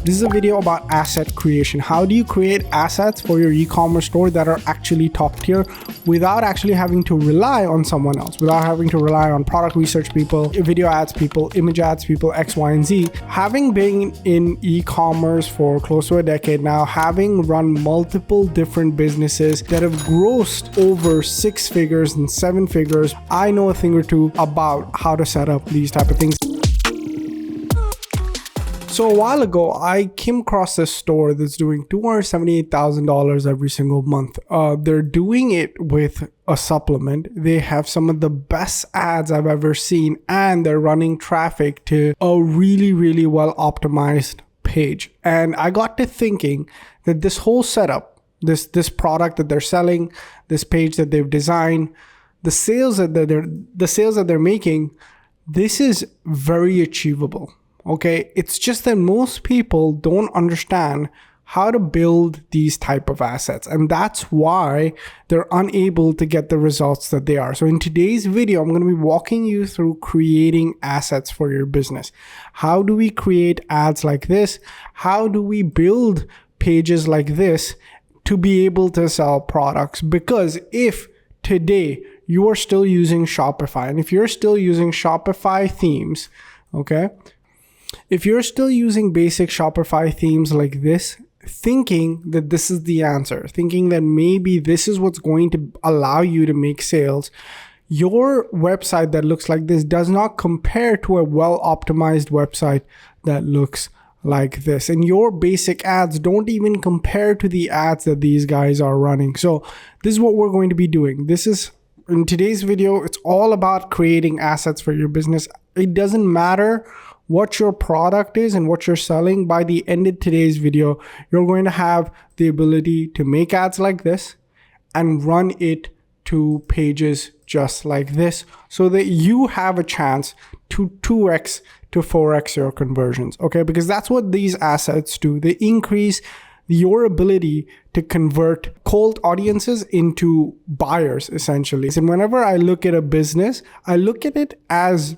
This is a video about asset creation. How do you create assets for your e-commerce store that are actually top tier without actually having to rely on someone else, without having to rely on product research people, video ads people, image ads people, X, Y, and Z. Having been in e-commerce for close to a decade now, having run multiple different businesses that have grossed over 6 figures and 7 figures, I know a thing or two about how to set up these type of things. So a while ago, I came across this store that's doing $278,000 every single month. They're doing it with a supplement. They have some of the best ads I've ever seen, and they're running traffic to a really, really well optimized page. And I got to thinking that this whole setup, this product that they're selling, this page that they've designed, the sales that they're making, this is very achievable. Okay, it's just that most people don't understand how to build these type of assets, and that's why they're unable to get the results that they are. So in today's video, I'm going to be walking you through creating assets for your business. How do we create ads like this? How do we build pages like this to be able to sell products? Because if today you are still using Shopify, and if you're still using Shopify themes, okay, if you're still using basic Shopify themes like this, thinking that this is the answer, thinking that maybe this is what's going to allow you to make sales, your website that looks like this does not compare to a well-optimized website that looks like this. And your basic ads don't even compare to the ads that these guys are running. So this is what we're going to be doing. In today's video, it's all about creating assets for your business. It doesn't matter what your product is and what you're selling. By the end of today's video, you're going to have the ability to make ads like this and run it to pages just like this so that you have a chance to 2x to 4x your conversions, okay? Because that's what these assets do. They increase your ability to convert cold audiences into buyers, essentially. And whenever I look at a business, I look at it as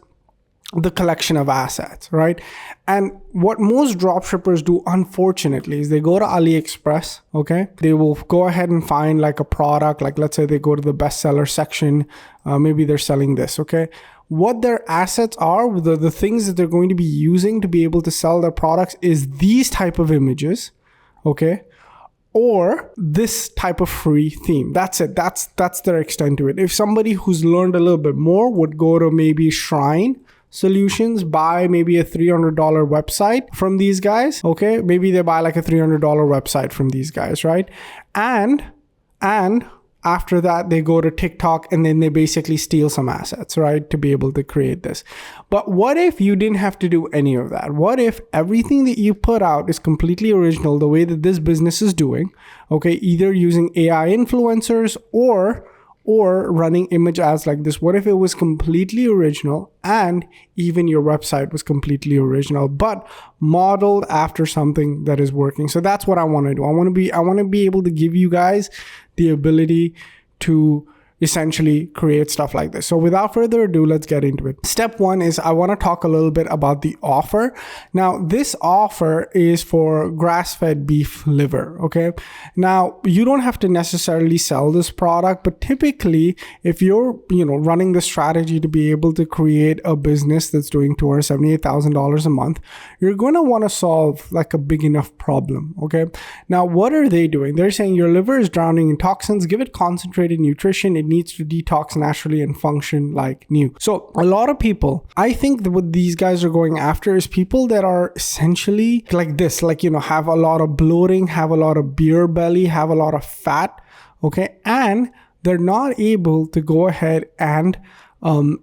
the collection of assets, right? And what most dropshippers do, unfortunately, is they go to AliExpress, okay? They will go ahead and find like a product, like let's say they go to the bestseller section, maybe they're selling this, okay? What their assets are, the things that they're going to be using to be able to sell their products is these type of images, okay? Or this type of free theme. That's it. That's their extent to it. If somebody who's learned a little bit more would go to maybe Shrine Solutions, buy maybe a $300 website from these guys, okay? Maybe they buy like a $300 website from these guys, right? And after that, they go to TikTok and then they basically steal some assets, right? To be able to create this. But what if you didn't have to do any of that? What if everything that you put out is completely original the way that this business is doing, okay? Either using AI influencers or running image ads like this. What if it was completely original and even your website was completely original, but modeled after something that is working? So that's what I want to do. I want to be able to give you guys the ability to essentially create stuff like this. So without further ado, let's get into it. Step one is I want to talk a little bit about the offer. Now, this offer is for grass-fed beef liver, okay? Now, you don't have to necessarily sell this product, but typically if you're, running the strategy to be able to create a business that's doing $278,000 a month, you're going to want to solve like a big enough problem, okay? Now, what are they doing? They're saying your liver is drowning in toxins, give it concentrated nutrition, it needs to detox naturally and function like new. So a lot of people, I think that what these guys are going after is people that are essentially like this, have a lot of bloating, have a lot of beer belly, have a lot of fat, okay? And they're not able to go ahead and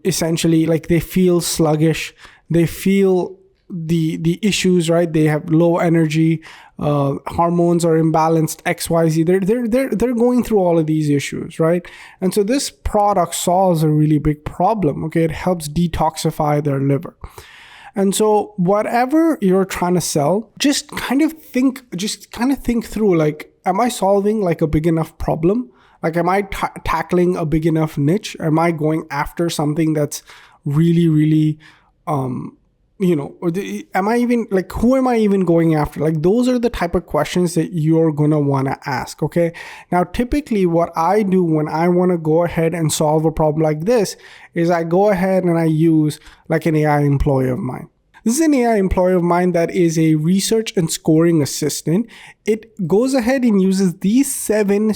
essentially they feel sluggish, they feel the issues, right? They have low energy, hormones are imbalanced, XYZ. They're going through all of these issues, right? And so this product solves a really big problem. Okay, it helps detoxify their liver. And so whatever you're trying to sell, just kind of think through, am I solving a big enough problem? Am I tackling a big enough niche? Am I going after something that's really, really am I even like, who am I even going after? Like, those are the type of questions that you're going to want to ask. Okay. Now, typically what I do when I want to go ahead and solve a problem like this is I go ahead and I use like an AI employee of mine. This is an AI employee of mine that is a research and scoring assistant. It goes ahead and uses these 7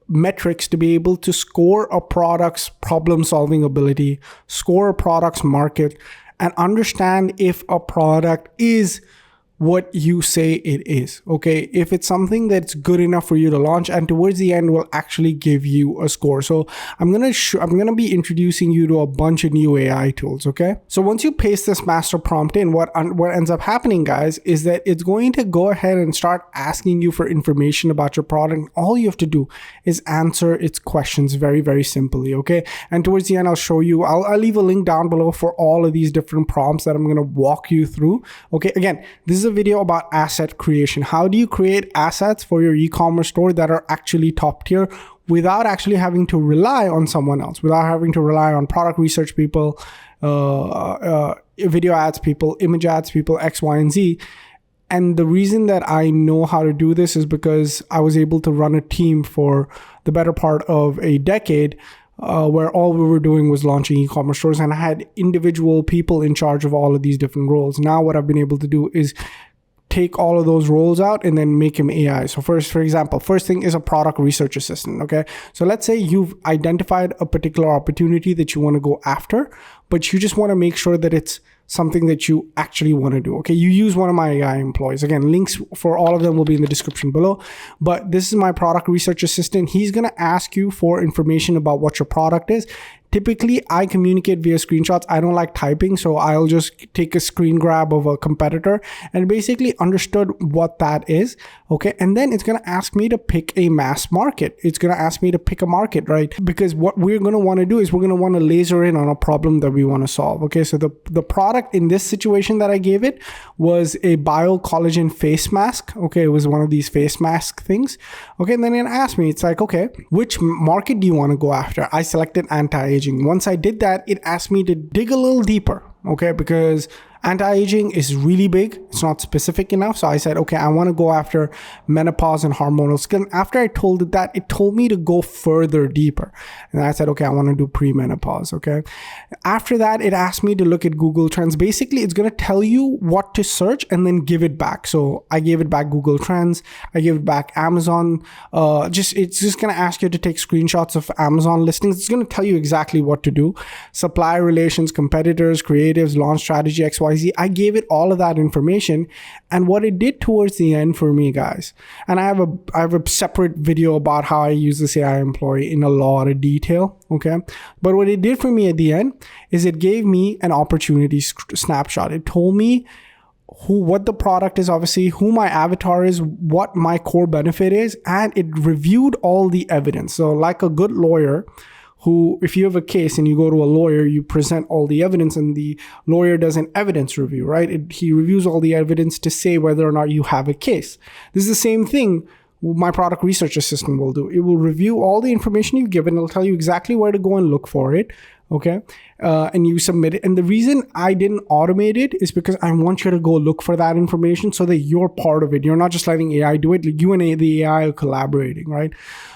metrics to be able to score a product's problem solving ability, score a product's market, and understand if a product is what you say it is. Okay, if it's something that's good enough for you to launch, and towards the end will actually give you a score. So I'm gonna be introducing you to a bunch of new AI tools. Okay, so once you paste this master prompt in, what ends up happening, guys, is that it's going to go ahead and start asking you for information about your product. All you have to do is answer its questions very, very simply. Okay, and towards the end, I'll show you. I'll leave a link down below for all of these different prompts that I'm gonna walk you through. Okay, again, this is a video about asset creation. How do you create assets for your e-commerce store that are actually top tier without actually having to rely on someone else, without having to rely on product research people, video ads people, image ads people, X, Y, and Z. And the reason that I know how to do this is because I was able to run a team for the better part of a decade, where all we were doing was launching e-commerce stores, and I had individual people in charge of all of these different roles. Now what I've been able to do is take all of those roles out and then make them AI. So for example, first thing is a product research assistant. Okay, so let's say you've identified a particular opportunity that you want to go after, but you just want to make sure that it's something that you actually want to do. Okay, you use one of my AI employees. Again, links for all of them will be in the description below. But this is my product research assistant. He's going to ask you for information about what your product is. Typically, I communicate via screenshots. I don't like typing, so I'll just take a screen grab of a competitor and basically understood what that is. Okay, and then it's going to ask me to pick a mass market. It's going to ask me to pick a market, right? Because what we're going to want to do is we're going to want to laser in on a problem that we want to solve. Okay, so the product in this situation that I gave it was a biocollagen face mask. Okay, it was one of these face mask things. Okay, and then it asked me, it's like, okay, which market do you want to go after? I selected anti-aging. Once I did that, it asked me to dig a little deeper, okay, because anti-aging is really big. It's not specific enough. So I said, okay, I want to go after menopause and hormonal skin. After I told it that, it told me to go further deeper. And I said, okay, I want to do premenopause. Okay. After that, it asked me to look at Google Trends. Basically, it's going to tell you what to search and then give it back. So I gave it back Google Trends. I gave it back Amazon. It's just going to ask you to take screenshots of Amazon listings. It's going to tell you exactly what to do. Supply relations, competitors, creatives, launch strategy, XYZ. I gave it all of that information, and what it did towards the end for me, guys, and I have a separate video about how I use this AI employee in a lot of detail, okay? But what it did for me at the end is it gave me an opportunity snapshot. It told me what the product is, obviously, who my avatar is, what my core benefit is, and it reviewed all the evidence. So like a good lawyer, who, if you have a case and you go to a lawyer, you present all the evidence and the lawyer does an evidence review, right? He reviews all the evidence to say whether or not you have a case. This is the same thing my product research assistant will do. It will review all the information you've given. It'll tell you exactly where to go and look for it. Okay. And you submit it. And the reason I didn't automate it is because I want you to go look for that information so that you're part of it. You're not just letting AI do it. Like you and the AI are collaborating, right?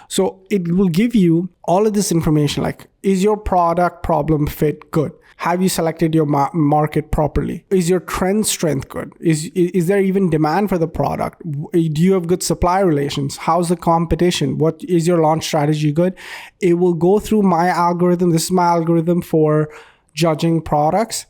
So it will give you all of this information, like, is your product problem fit good? Have you selected your market properly? Is your trend strength good? Is there even demand for the product? Do you have good supply relations? How's the competition? What is your launch strategy good? It will go through my algorithm. This is my algorithm for judging products,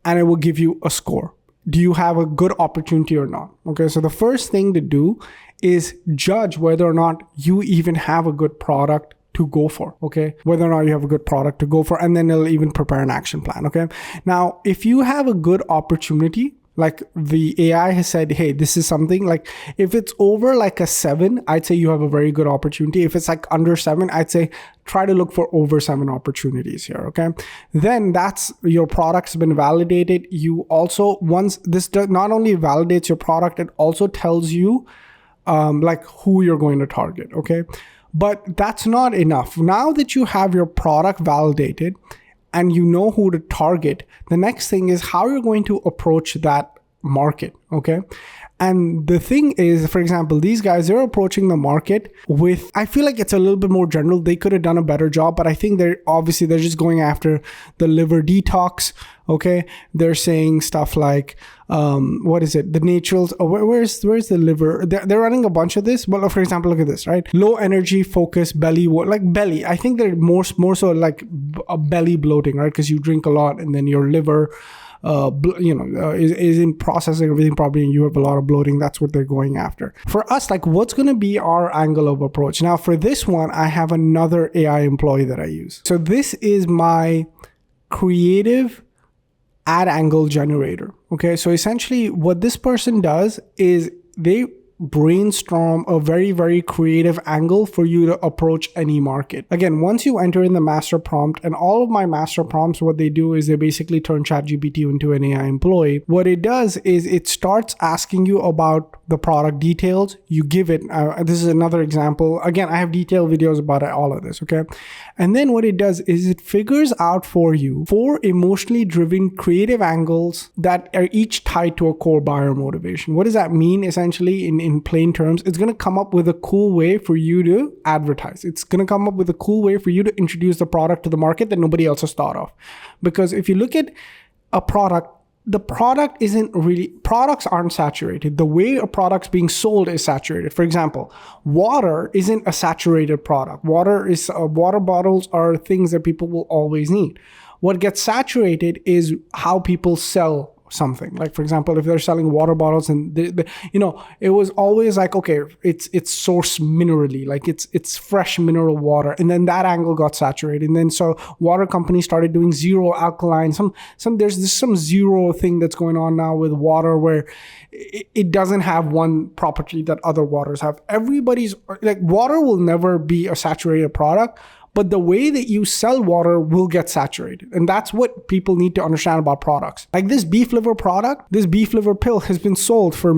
and it will give you a score. Do you have a good opportunity or not? Okay, so the first thing to do is judge whether or not you even have a good product to go for, okay? Whether or not you have a good product to go for, and then it'll even prepare an action plan, okay? Now, if you have a good opportunity, like the AI has said, hey, this is something, like if it's over like a 7, I'd say you have a very good opportunity. If it's like under 7, I'd say try to look for over 7 opportunities here, okay? Then that's your product's been validated. You also, once this not only validates your product, it also tells you like who you're going to target, okay? But that's not enough. Now that you have your product validated and you know who to target, the next thing is how you're going to approach that market, okay? And the thing is, for example, these guys, they're approaching the market with, I feel like it's a little bit more general. They could have done a better job, but I think they're just going after the liver detox, okay? They're saying stuff like, what is it? The naturals, where's the liver? They're running a bunch of this. Well, for example, look at this, right? Low energy, focus, belly, like belly. I think they're more so like a belly bloating, right? Because you drink a lot and then your liver is in processing everything properly and you have a lot of bloating. That's what they're going after. For us, like, what's going to be our angle of approach? Now, for this one, I have another AI employee that I use. So this is my creative ad angle generator. Okay. So essentially what this person does is they brainstorm a very, very creative angle for you to approach any market. Again, once you enter in the master prompt, and all of my master prompts, what they do is they basically turn ChatGPT into an AI employee. What it does is it starts asking you about the product details. You give it, this is another example. Again, I have detailed videos about all of this, okay? And then what it does is it figures out for you 4 emotionally driven creative angles that are each tied to a core buyer motivation. What does that mean? Essentially, in plain terms, it's going to come up with a cool way for you to advertise. It's going to come up with a cool way for you to introduce the product to the market that nobody else has thought of. Because if you look at a product, the product products aren't saturated. The way a product's being sold is saturated. For example, water isn't a saturated product. Water bottles are things that people will always need. What gets saturated is how people sell something. Like, for example, if they're selling water bottles and it was always like, okay, it's sourced minerally, like it's fresh mineral water, and then that angle got saturated, and then so water companies started doing zero alkaline. There's some zero thing that's going on now with water where it doesn't have one property that other waters have. Everybody's like, water will never be a saturated product, but the way that you sell water will get saturated. And that's what people need to understand about products. Like this beef liver product, this beef liver pill has been sold for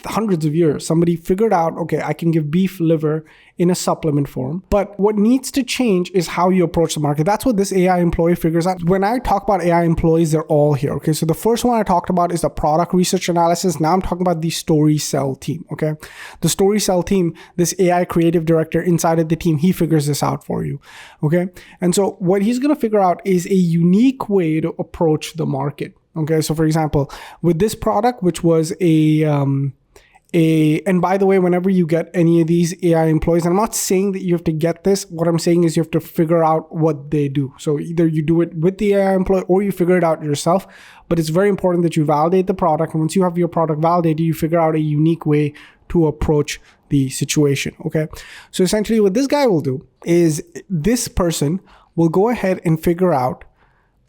hundreds of years. Somebody figured out, okay, I can give beef liver in a supplement form. But what needs to change is how you approach the market. That's what this AI employee figures out. When I talk about AI employees, they're all here. Okay, so the first one I talked about is the product research analysis. Now I'm talking about the story sell team. Okay, the story sell team, this AI creative director inside of the team, he figures this out for you. Okay, and so what he's going to figure out is a unique way to approach the market. Okay, so for example, with this product, which was and by the way, whenever you get any of these AI employees, and I'm not saying that you have to get this, what I'm saying is you have to figure out what they do. So either you do it with the AI employee or you figure it out yourself, but it's very important that you validate the product. And once you have your product validated, you figure out a unique way to approach the situation, okay? So essentially what this guy will do is this person will go ahead and figure out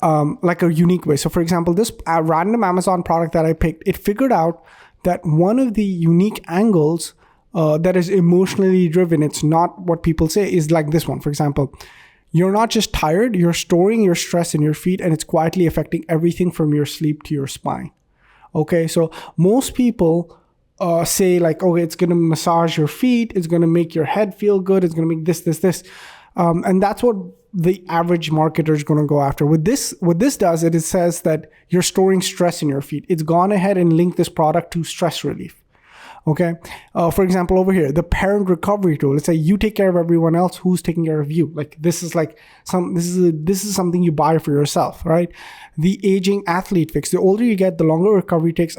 like a unique way. So for example, this random Amazon product that I picked, it figured out that one of the unique angles that is emotionally driven, it's not what people say, is like this one. For example, you're not just tired, you're storing your stress in your feet, and it's quietly affecting everything from your sleep to your spine. Okay, so most people say like, okay, it's going to massage your feet, it's going to make your head feel good, it's going to make this. And that's what the average marketer is going to go after. What this does, it says that you're storing stress in your feet. It's gone ahead and linked this product to stress relief. Okay. For example, over here, the parent recovery tool. Let's say you take care of everyone else. Who's taking care of you? Like this is something you buy for yourself, right? The aging athlete fix. The older you get, the longer recovery takes,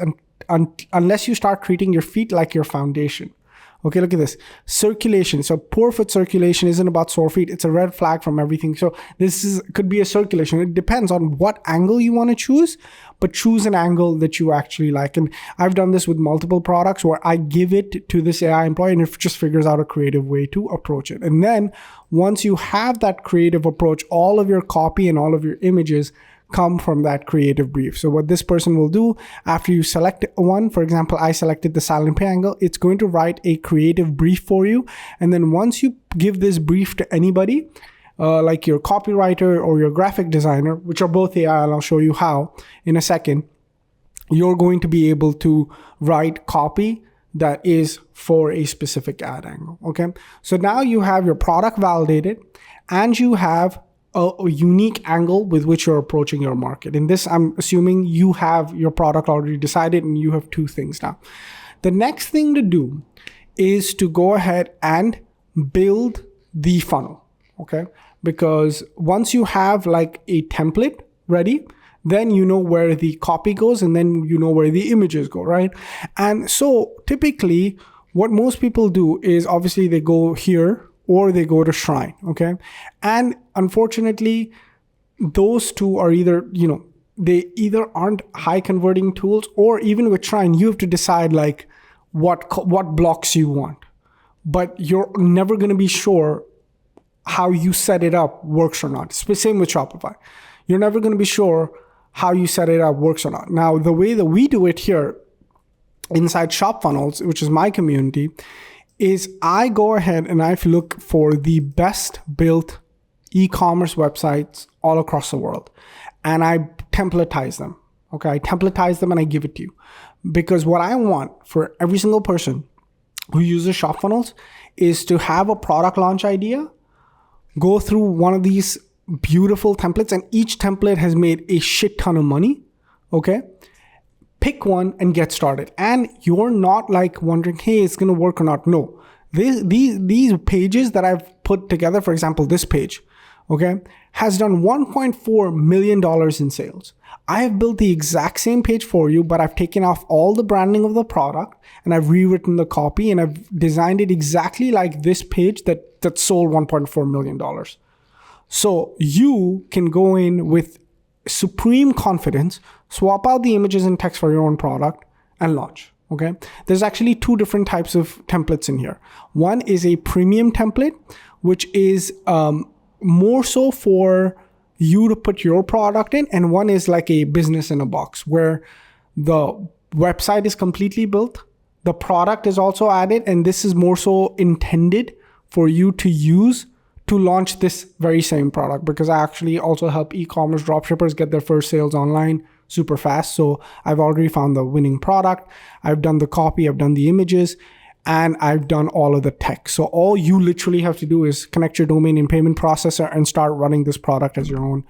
unless you start treating your feet like your foundation. Okay, look at this. Circulation. So poor foot circulation isn't about sore feet. It's a red flag from everything. So could be a circulation. It depends on what angle you want to choose, but choose an angle that you actually like. And I've done this with multiple products where I give it to this AI employee and it just figures out a creative way to approach it. And then once you have that creative approach, all of your copy and all of your images come from that creative brief. So what this person will do after you select one, for example, I selected the silent pay angle, it's going to write a creative brief for you. And then once you give this brief to anybody, like your copywriter or your graphic designer, which are both AI, and I'll show you how in a second, you're going to be able to write copy that is for a specific ad angle. Okay. So now you have your product validated and you have a unique angle with which you're approaching your market. In this, I'm assuming you have your product already decided and you have two things now. The next thing to do is to go ahead and build the funnel, okay? Because once you have like a template ready, then you know where the copy goes and then you know where the images go, right? And so typically what most people do is obviously they go here or they go to Shrine, okay? And unfortunately, those two are either, they either aren't high converting tools, or even with Shrine, you have to decide like what blocks you want. But you're never going to be sure how you set it up works or not. Same with Shopify. You're never going to be sure how you set it up works or not. Now, the way that we do it here inside Shop Funnels, which is my community, is I go ahead and I look for the best built e-commerce websites all across the world. And I templatize them. Okay, I templatize them and I give it to you. Because what I want for every single person who uses Shop Funnels is to have a product launch idea, go through one of these beautiful templates, and each template has made a shit ton of money. Okay, pick one and get started. And you're not like wondering, hey, it's going to work or not. No, these pages that I've put together, for example, this page, okay, has done $1.4 million in sales. I have built the exact same page for you, but I've taken off all the branding of the product and I've rewritten the copy and I've designed it exactly like this page that sold $1.4 million. So you can go in with supreme confidence, swap out the images and text for your own product and launch. Okay. There's actually two different types of templates in here. One is a premium template, which is more so for you to put your product in. And one is like a business in a box where the website is completely built. The product is also added. And this is more so intended for you to use to launch this very same product, because I actually also help e-commerce dropshippers get their first sales online super fast. So I've already found the winning product. I've done the copy, I've done the images, and I've done all of the tech. So all you literally have to do is connect your domain and payment processor and start running this product as your own,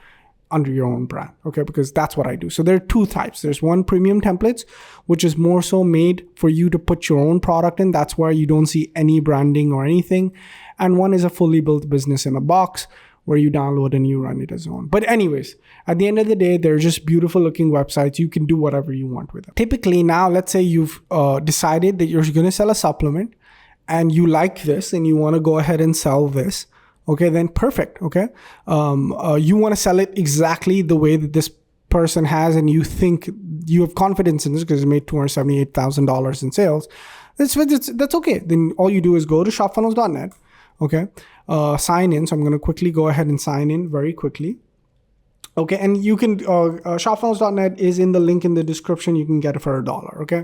under your own brand. Okay, because that's what I do. So there are two types. There's one, premium templates, which is more so made for you to put your own product in. That's where you don't see any branding or anything. And one is a fully built business in a box where you download and you run it as your own. But anyways, at the end of the day, they're just beautiful looking websites. You can do whatever you want with them. Typically now, let's say you've decided that you're going to sell a supplement and you like this and you want to go ahead and sell this. Okay, then perfect. Okay. You want to sell it exactly the way that this person has, and you think you have confidence in this because it made $278,000 in sales. That's okay. Then all you do is go to shopfunnels.net. Okay. Sign in. So I'm going to quickly go ahead and sign in very quickly. Okay. And you can, shopfunnels.net is in the link in the description. You can get it for $1. Okay.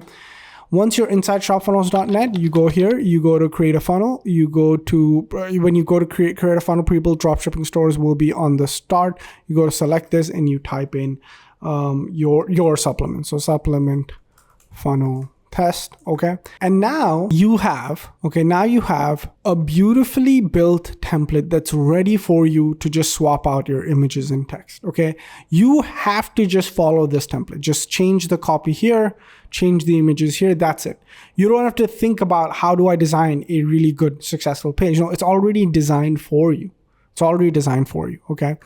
Once you're inside shopfunnels.net, you go here, you go to create a funnel, you go to, when you go to create a funnel, pre-built dropshipping stores will be on the start. You go to select this and you type in your supplement. So supplement funnel test. Okay. And now you have a beautifully built template that's ready for you to just swap out your images and text. Okay. You have to just follow this template. Just change the copy here, change the images here. That's it. You don't have to think about how do I design a really good, successful page. It's already designed for you. Okay.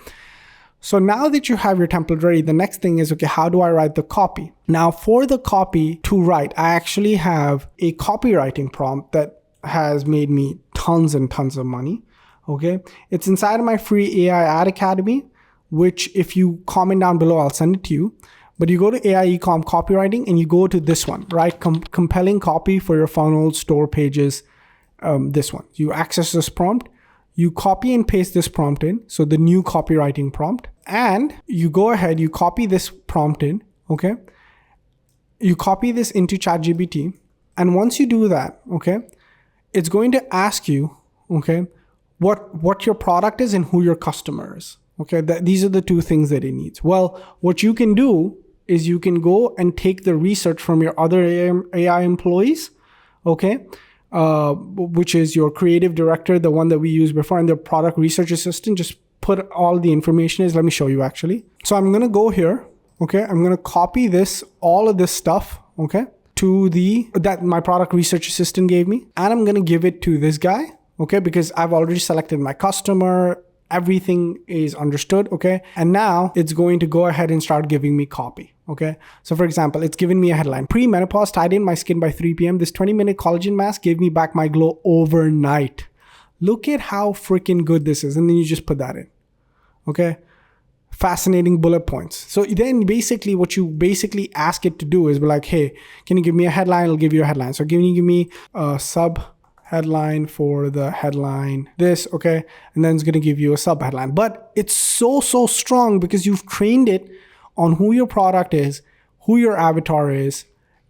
So now that you have your template ready, the next thing is, okay, how do I write the copy? Now for the copy to write, I actually have a copywriting prompt that has made me tons and tons of money. Okay. It's inside of my free AI ad academy, which if you comment down below, I'll send it to you. But you go to AI Ecom copywriting and you go to this one, right? Compelling copy for your funnel store pages. This one, you access this prompt. You copy and paste this prompt in. So the new copywriting prompt, and you go ahead, you copy this prompt in. Okay. You copy this into ChatGPT. And once you do that, okay, it's going to ask you, okay, what your product is and who your customer is. Okay. These are the two things that it needs. Well, what you can do is you can go and take the research from your other AI employees. Okay. Which is your creative director, the one that we used before, and the product research assistant. Just put all the information is, let me show you actually. So I'm going to go here. Okay. I'm going to copy all of this stuff. Okay. To that my product research assistant gave me. And I'm going to give it to this guy. Okay. Because I've already selected my customer. Everything is understood. Okay. And now it's going to go ahead and start giving me copy. Okay. So for example, it's given me a headline: pre-menopause, tied in my skin by 3 p.m. This 20-minute collagen mask gave me back my glow overnight. Look at how freaking good this is. And then you just put that in. Okay. Fascinating bullet points. So then basically what you basically ask it to do is be like, hey, can you give me a headline? It'll give you a headline. So give me a sub headline for the headline this. Okay. And then it's going to give you a sub headline, but it's so strong because you've trained it on who your product is, who your avatar is,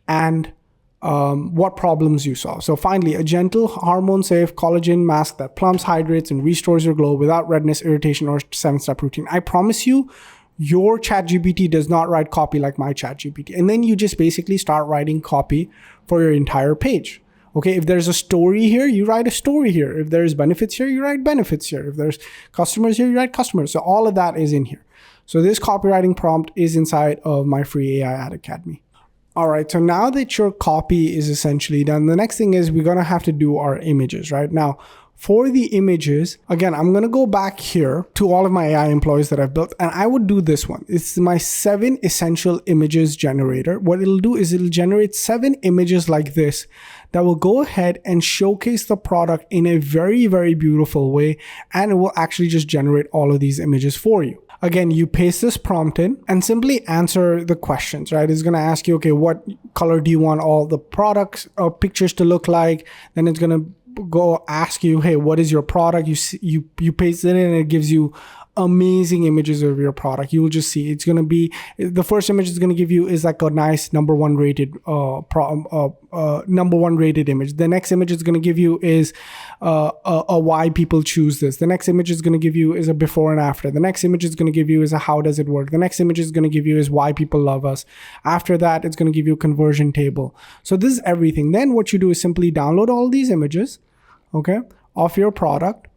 and what problems you solve. So finally, a gentle, hormone-safe collagen mask that plumps, hydrates, and restores your glow without redness, irritation, or 7-step routine. I promise you, your ChatGPT does not write copy like my ChatGPT. And then you just basically start writing copy for your entire page. Okay, if there's a story here, you write a story here. If there's benefits here, you write benefits here. If there's customers here, you write customers. So all of that is in here. So this copywriting prompt is inside of my free AI Ad Academy. All right, so now that your copy is essentially done, the next thing is we're gonna have to do our images, right? Now, for the images, again, I'm gonna go back here to all of my AI employees that I've built, and I would do this one. It's my 7 essential images generator. What it'll do is it'll generate 7 images like this that will go ahead and showcase the product in a very, very beautiful way, and it will actually just generate all of these images for you. Again, you paste this prompt in and simply answer the questions, right? It's going to ask you, okay, what color do you want all the products or pictures to look like? Then it's going to go ask you, hey, what is your product? You paste it in and it gives you amazing images of your product. You will just see it's going to be, the first image it's going to give you is like a nice number one rated image. The next image it's going to give you is a why people choose this. The next image is going to give you is a before and after. The next image is going to give you is a how does it work. The next image is going to give you is why people love us. After that, it's going to give you a conversion table. So this is everything. Then what you do is simply download all these images, okay, of your product.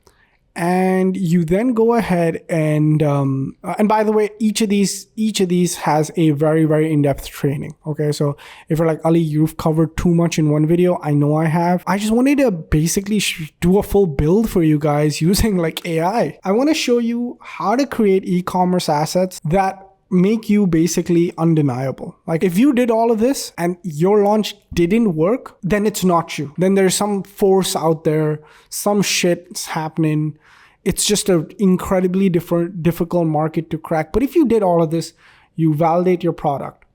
And you then go ahead and by the way, each of these has a very, very in-depth training. Okay. So if you're like, Ali, you've covered too much in one video. I know I have. I just wanted to basically do a full build for you guys using like AI. I want to show you how to create e-commerce assets that make you basically undeniable. Like if you did all of this and your launch didn't work, then it's not you. Then there's some force out there, some shit's happening. It's just an incredibly difficult market to crack. But if you did all of this, you validate your product.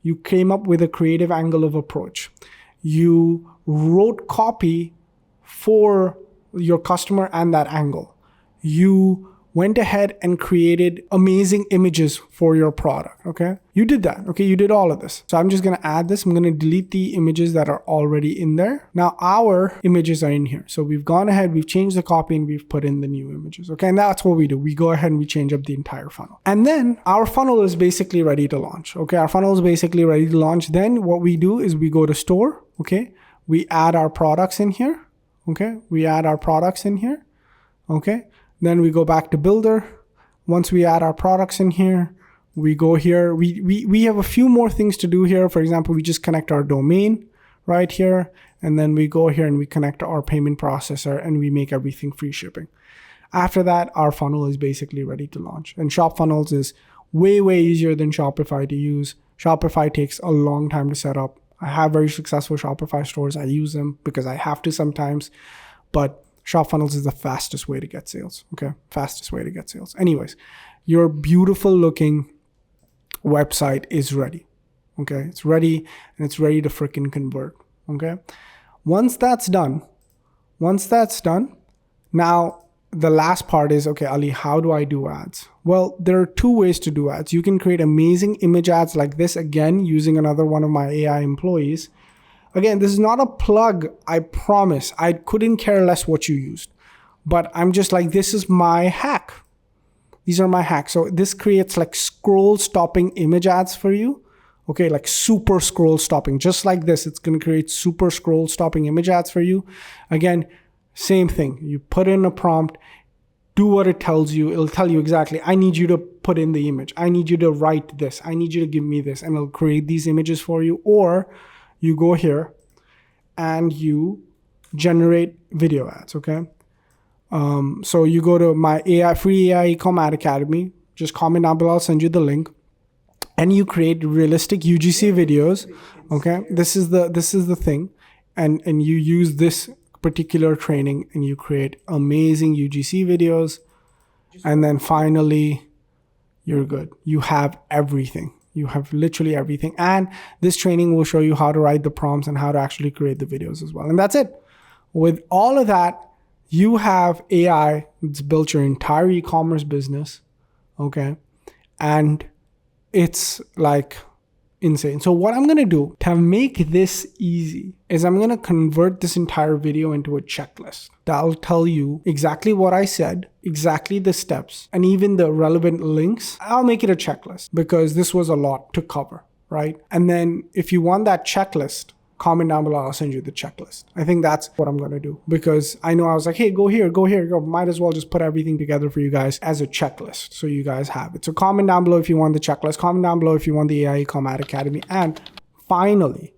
You came up with a creative angle of approach. You wrote copy for your customer and that angle. You went ahead and created amazing images for your product, okay? You did that, okay? You did all of this. So I'm just gonna add this. I'm gonna delete the images that are already in there. Now our images are in here. So we've gone ahead, we've changed the copy and we've put in the new images, okay? And that's what we do. We go ahead and we change up the entire funnel. And then our funnel is basically ready to launch, okay? Our funnel is basically ready to launch. Then what we do is we go to store, okay? We add our products in here, okay? We add our products in here, okay? Then we go back to builder. Once we add our products in here, we go here. We have a few more things to do here. For example, we just connect our domain right here. And then we go here and we connect our payment processor and we make everything free shipping. After that, our funnel is basically ready to launch. And Shop Funnels is way, way easier than Shopify to use. Shopify takes a long time to set up. I have very successful Shopify stores. I use them because I have to sometimes, but Shop Funnels is the fastest way to get sales, okay? Fastest way to get sales. Anyways, your beautiful looking website is ready, okay? It's ready and it's ready to freaking convert, okay? Once that's done, now the last part is, okay, Ali, how do I do ads? Well, there are 2 ways to do ads. You can create amazing image ads like this, again, using another one of my AI employees. Again, this is not a plug, I promise. I couldn't care less what you used. But I'm just like, this is my hack. These are my hacks. So this creates like scroll stopping image ads for you. Okay, like super scroll stopping. Just like this, it's going to create super scroll stopping image ads for you. Again, same thing. You put in a prompt, do what it tells you. It'll tell you exactly, I need you to put in the image. I need you to write this. I need you to give me this. And it'll create these images for you. Or you go here and you generate video ads, okay? So you go to my free AI Ecom Ad Academy. Just comment down below. I'll send you the link. And you create realistic UGC videos, okay? This is the thing. And you use this particular training and you create amazing UGC videos. And then finally, you're good. You have everything. You have literally everything. And this training will show you how to write the prompts and how to actually create the videos as well. And that's it. With all of that, you have AI that's built your entire e-commerce business, okay? And it's like insane. So what I'm going to do to make this easy is I'm going to convert this entire video into a checklist that'll tell you exactly what I said, exactly the steps, and even the relevant links. I'll make it a checklist because this was a lot to cover, right? And then if you want that checklist, comment down below. I'll send you the checklist. I think that's what I'm going to do because I know I was like, hey, go here, go. Might as well just put everything together for you guys as a checklist so you guys have it. So comment down below if you want the checklist. Comment down below if you want the AI Ecom Ad Academy. And finally,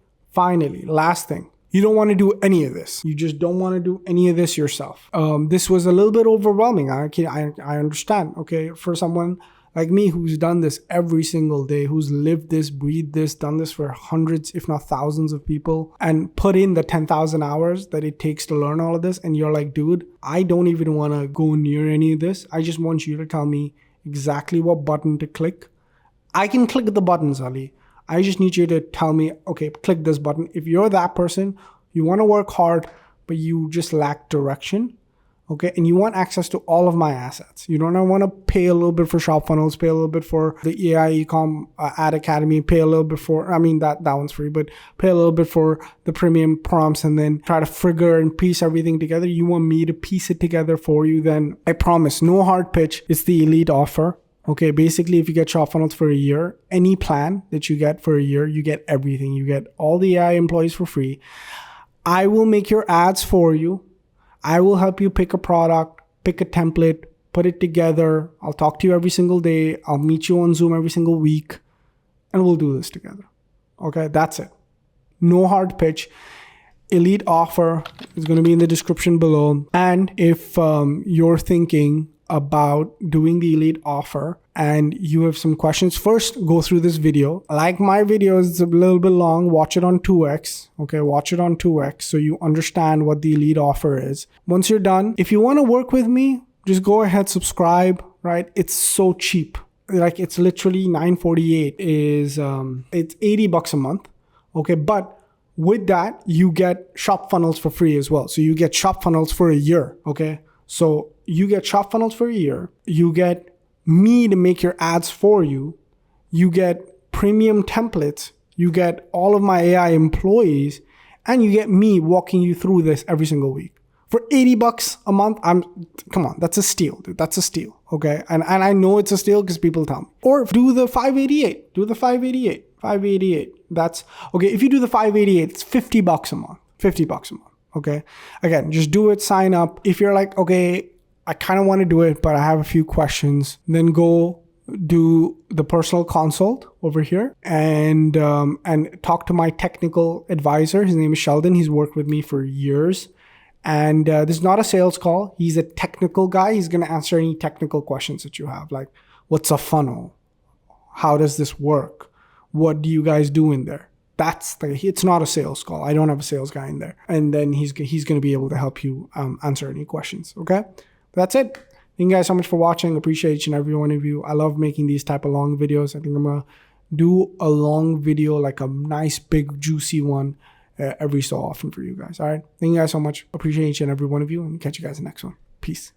last thing. You don't want to do any of this. You just don't want to do any of this yourself. This was a little bit overwhelming. I understand, okay? For someone like me who's done this every single day, who's lived this, breathed this, done this for hundreds, if not thousands of people, and put in the 10,000 hours that it takes to learn all of this. And you're like, dude, I don't even want to go near any of this. I just want you to tell me exactly what button to click. I can click the buttons, Ali. I just need you to tell me, okay, click this button. If you're that person, you want to work hard, but you just lack direction, okay, and you want access to all of my assets. You don't want to pay a little bit for Shop Funnels, pay a little bit for the AI Ecom Ad Academy, pay a little bit for, that one's free, but pay a little bit for the premium prompts and then try to figure and piece everything together. You want me to piece it together for you, then I promise, no hard pitch. It's the elite offer. Okay, basically, if you get Shop Funnels for a year, any plan that you get for a year, you get everything. You get all the AI employees for free. I will make your ads for you. I will help you pick a product, pick a template, put it together. I'll talk to you every single day. I'll meet you on Zoom every single week, and we'll do this together. Okay, that's it. No hard pitch. Elite offer is going to be in the description below. And if you're thinking about doing the elite offer and you have some questions, first go through this video. Like my videos, it's a little bit long. Watch it on 2x. Okay, watch it on 2x so you understand what the elite offer is. Once you're done, if you want to work with me, just go ahead, subscribe, right? It's so cheap. Like it's literally $948 it's $80 a month. Okay, but with that, you get Shop Funnels for free as well. So you get Shop Funnels for a year. Okay, so you get Shop Funnels for a year. You get me to make your ads for you. You get premium templates. You get all of my AI employees, and you get me walking you through this every single week. For $80 a month, come on, that's a steal, dude. That's a steal, okay? And I know it's a steal because people tell me. Or do the $588. Do the $588. $588. That's, okay, if you do the $588, it's $50 a month. $50 a month, okay? Again, just do it, sign up. If you're like, okay, I kind of want to do it, but I have a few questions, then go do the personal consult over here and talk to my technical advisor. His name is Sheldon. He's worked with me for years. And this is not a sales call. He's a technical guy. He's going to answer any technical questions that you have, like what's a funnel? How does this work? What do you guys do in there? It's not a sales call. I don't have a sales guy in there. And then he's going to be able to help you answer any questions. Okay. That's it. Thank you guys so much for watching. Appreciate each and every one of you. I love making these type of long videos. I think I'm going to do a long video, like a nice, big, juicy one every so often for you guys. All right. Thank you guys so much. Appreciate each and every one of you and catch you guys in the next one. Peace.